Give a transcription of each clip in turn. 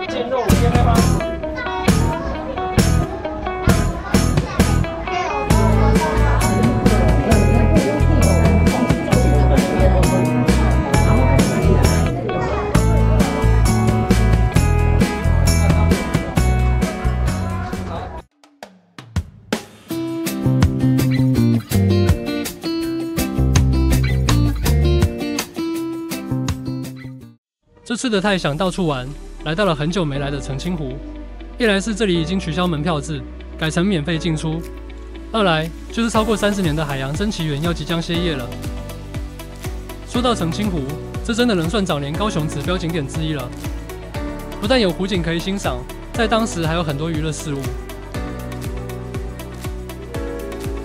煎肉煎了吗？这次的太想到处玩，来到了很久没来的澄清湖。一来是这里已经取消门票制，改成免费进出；二来就是超过30年的海洋珍奇园要即将歇业了。说到澄清湖，这真的能算早年高雄指标景点之一了。不但有湖景可以欣赏，在当时还有很多娱乐事物。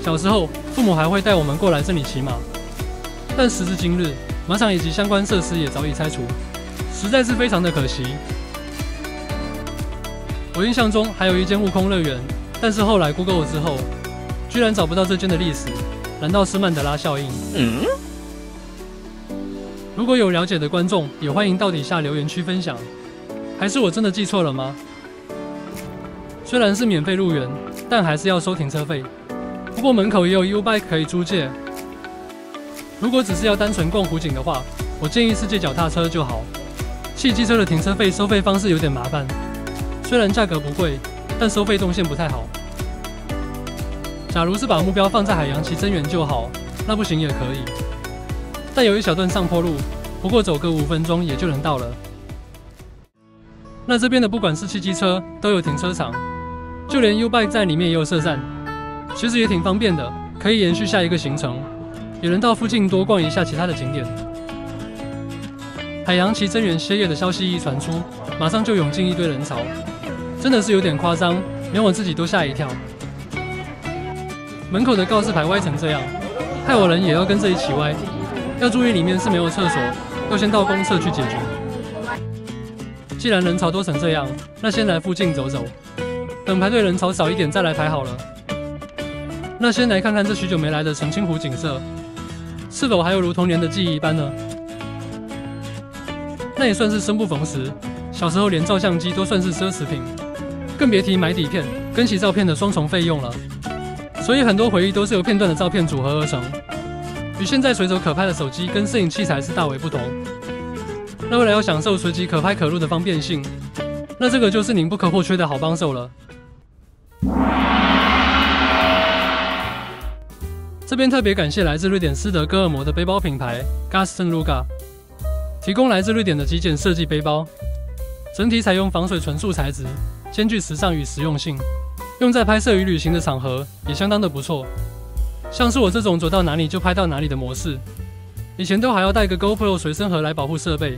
小时候，父母还会带我们过来这里骑马，但时至今日，马场以及相关设施也早已拆除。实在是非常的可惜。我印象中还有一间悟空乐园，但是后来 Google 之后，居然找不到这间的历史，难道是曼德拉效应？如果有了解的观众，也欢迎到底下留言区分享。还是我真的记错了吗？虽然是免费入园，但还是要收停车费。不过门口也有 U-Bike 可以租借。如果只是要单纯逛湖景的话，我建议是借脚踏车就好。汽机车的停车费收费方式有点麻烦，虽然价格不贵，但收费动线不太好。假如是把目标放在海洋奇珍园就好，那不行也可以。但有一小段上坡路，不过走个5分钟也就能到了。那这边的不管是汽机车都有停车场，就连 U-Bike 在里面也有设站，其实也挺方便的，可以延续下一个行程，也能到附近多逛一下其他的景点。海洋奇珍园歇业的消息一传出，马上就涌进一堆人潮，真的是有点夸张，连我自己都吓一跳。门口的告示牌歪成这样，害我人也要跟着一起歪。要注意里面是没有厕所，要先到公厕去解决。既然人潮多成这样，那先来附近走走，等排队人潮少一点再来排好了。那先来看看这许久没来的澄清湖景色，是否还有如童年的记忆般呢？那也算是生不逢时，小时候连照相机都算是奢侈品，更别提买底片跟洗照片的双重费用了。所以很多回忆都是由片段的照片组合而成，与现在随手可拍的手机跟摄影器材是大为不同。那为了要享受随即可拍可录的方便性，那这个就是您不可或缺的好帮手了。这边特别感谢来自瑞典斯德哥尔摩的背包品牌 Gaston Luga。提供来自瑞典的极简设计背包，整体采用防水纯素材质，兼具时尚与实用性，用在拍摄与旅行的场合也相当的不错。像是我这种走到哪里就拍到哪里的模式，以前都还要带个 GoPro 随身盒来保护设备，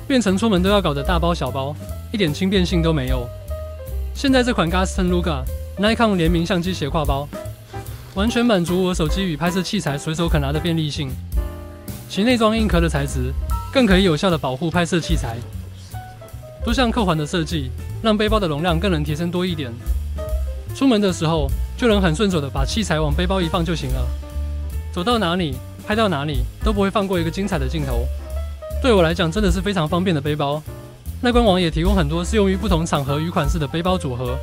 变成出门都要搞的大包小包，一点轻便性都没有。现在这款 Gaston Luga Nikon 联名相机斜挎包，完全满足我手机与拍摄器材随手可拿的便利性。其内装硬壳的材质，更可以有效地保护拍摄器材。多项扣环的设计，让背包的容量更能提升多一点。出门的时候，就能很顺手地把器材往背包一放就行了。走到哪里，拍到哪里，都不会放过一个精彩的镜头。对我来讲，真的是非常方便的背包。那官网也提供很多适用于不同场合与款式的背包组合。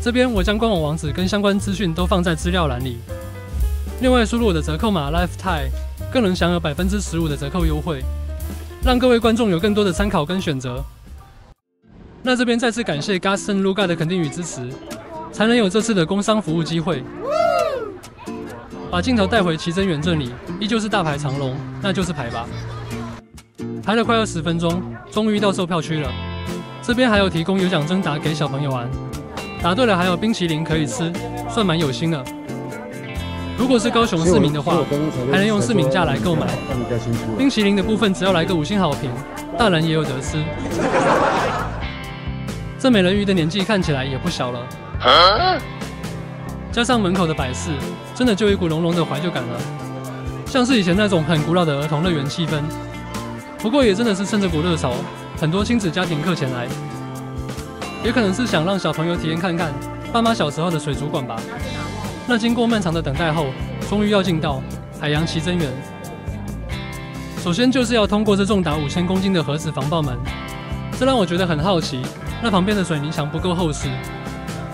这边我将官网网址跟相关资讯都放在资料栏里。另外，输入我的折扣码 LifeThai， 更能享有15%的折扣优惠，让各位观众有更多的参考跟选择。那这边再次感谢 Gaston Luga 的肯定与支持，才能有这次的工商服务机会。把镜头带回奇珍园这里，依旧是大排长龙，那就是排吧。排了快20分钟，终于到售票区了。这边还有提供有奖征答给小朋友玩，答对了还有冰淇淋可以吃，算蛮有心的。如果是高雄市民的话，还能用市民价来购买。冰淇淋的部分只要来个5星好评，大人也有得吃。这美人鱼的年纪看起来也不小了，加上门口的摆饰，真的就有一股浓浓的怀旧感了，像是以前那种很古老的儿童乐园气氛。不过也真的是趁这股热潮，很多亲子家庭客前来，也可能是想让小朋友体验看看爸妈小时候的水族馆吧。那经过漫长的等待后，终于要进到海洋奇珍园。首先就是要通过这重达5000公斤的盒子防爆门，这让我觉得很好奇，那旁边的水泥墙不够厚实，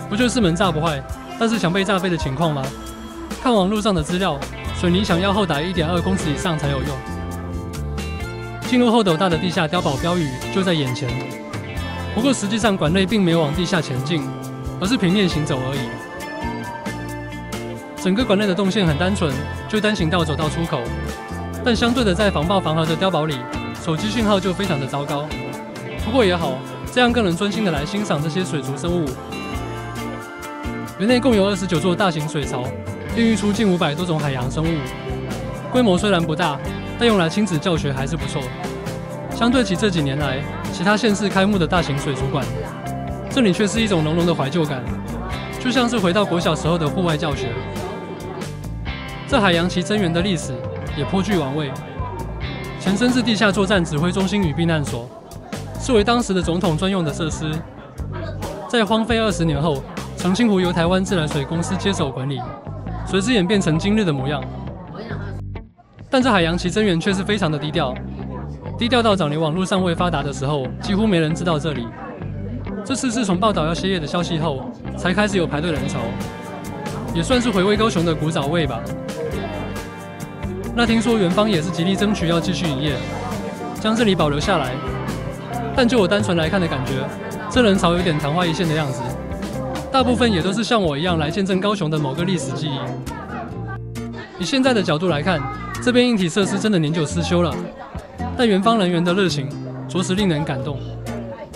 不就是门炸不坏，但是墙被炸飞的情况吗？看网络上的资料，水泥墙要厚达1.2公尺以上才有用。进入后斗大的地下碉堡标语就在眼前，不过实际上馆内并没有往地下前进，而是平面行走而已。整个馆内的动线很单纯，就单行道走到出口。但相对的，在防爆防河的碉堡里，手机讯号就非常的糟糕。不过也好，这样更能专心的来欣赏这些水族生物。园内共有29座大型水槽，孕育出近500多种海洋生物。规模虽然不大，但用来亲子教学还是不错。相对起这几年来其他县市开幕的大型水族馆，这里却是一种浓浓的怀旧感，就像是回到国小时候的户外教学。这海洋奇珍园的历史也颇具玩味，前身是地下作战指挥中心与避难所，是为当时的总统专用的设施。在荒废20年后，澄清湖由台湾自来水公司接手管理，随之演变成今日的模样。但这海洋奇珍园却是非常的低调，低调到早年网络尚未发达的时候，几乎没人知道这里。这次是从报道要歇业的消息后，才开始有排队人潮，也算是回味高雄的古早味吧。那听说园方也是极力争取要继续营业，将这里保留下来。但就我单纯来看的感觉，这人潮有点昙花一现的样子，大部分也都是像我一样来见证高雄的某个历史记忆。以现在的角度来看，这边硬体设施真的年久失修了，但园方人员的热情着实令人感动。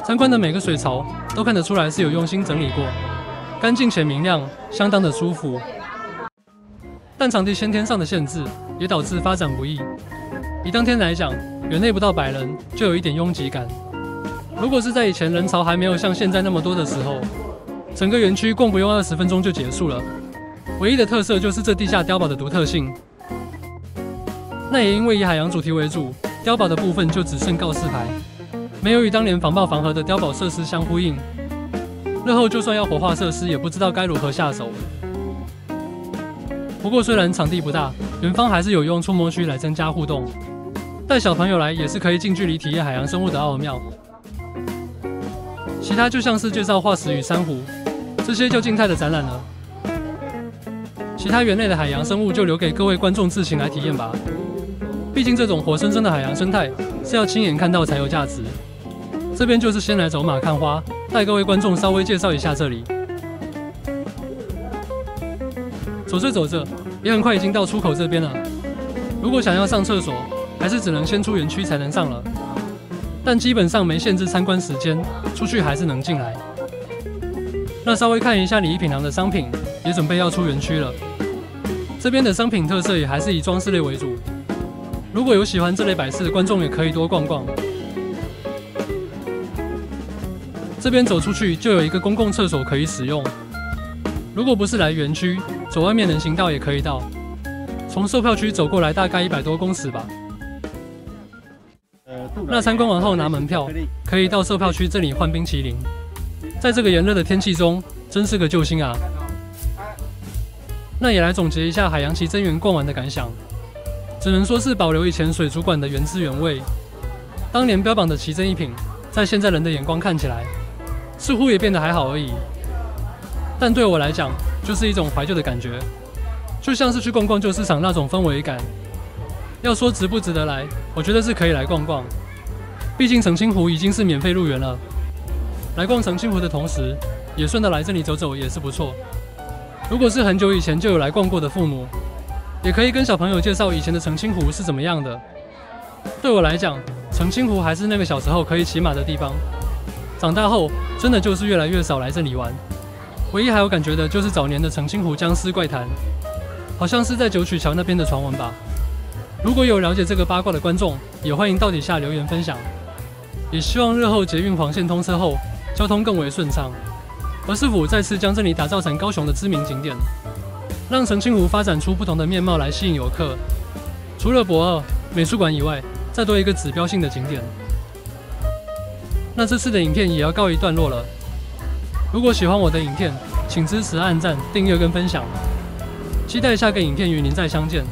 参观的每个水槽都看得出来是有用心整理过，干净且明亮，相当的舒服。但场地先天上的限制也导致发展不易。以当天来讲，园内不到100人就有一点拥挤感。如果是在以前人潮还没有像现在那么多的时候，整个园区共不用20分钟就结束了。唯一的特色就是这地下碉堡的独特性。那也因为以海洋主题为主，碉堡的部分就只剩告示牌，没有与当年防爆防河的碉堡设施相呼应。日后就算要活化设施，也不知道该如何下手。不过虽然场地不大，园方还是有用触摸区来增加互动，带小朋友来也是可以近距离体验海洋生物的奥妙。其他就像是介绍化石与珊瑚，这些就静态的展览了。其他园内的海洋生物就留给各位观众自行来体验吧。毕竟这种活生生的海洋生态是要亲眼看到才有价值。这边就是先来走马看花，带各位观众稍微介绍一下这里。走着走着，也很快已经到出口这边了。如果想要上厕所，还是只能先出园区才能上了。但基本上没限制参观时间，出去还是能进来。那稍微看一下礼仪品行的商品，也准备要出园区了。这边的商品特色也还是以装饰类为主。如果有喜欢这类摆饰的观众，也可以多逛逛。这边走出去就有一个公共厕所可以使用。如果不是来园区，走外面人行道也可以到。从售票区走过来大概100多公尺吧。那参观完后拿门票，可以到售票区这里换冰淇淋。在这个炎热的天气中，真是个救星啊！那也来总结一下海洋奇珍园逛完的感想，只能说是保留以前水族馆的原汁原味。当年标榜的奇珍异品，在现在人的眼光看起来，似乎也变得还好而已。但对我来讲，就是一种怀旧的感觉，就像是去逛逛旧市场那种氛围感。要说值不值得来，我觉得是可以来逛逛。毕竟澄清湖已经是免费入园了，来逛澄清湖的同时，也顺道来这里走走也是不错。如果是很久以前就有来逛过的父母，也可以跟小朋友介绍以前的澄清湖是怎么样的。对我来讲，澄清湖还是那个小时候可以骑马的地方。长大后，真的就是越来越少来这里玩。唯一还有感觉的就是早年的澄清湖僵尸怪谈，好像是在九曲桥那边的传闻吧。如果有了解这个八卦的观众，也欢迎到底下留言分享。也希望日后捷运黄线通车后，交通更为顺畅，而市府再次将这里打造成高雄的知名景点，让澄清湖发展出不同的面貌来吸引游客。除了博二美术馆以外，再多一个指标性的景点。那这次的影片也要告一段落了。如果喜欢我的影片，请支持按赞、订阅跟分享。期待下个影片与您再相见。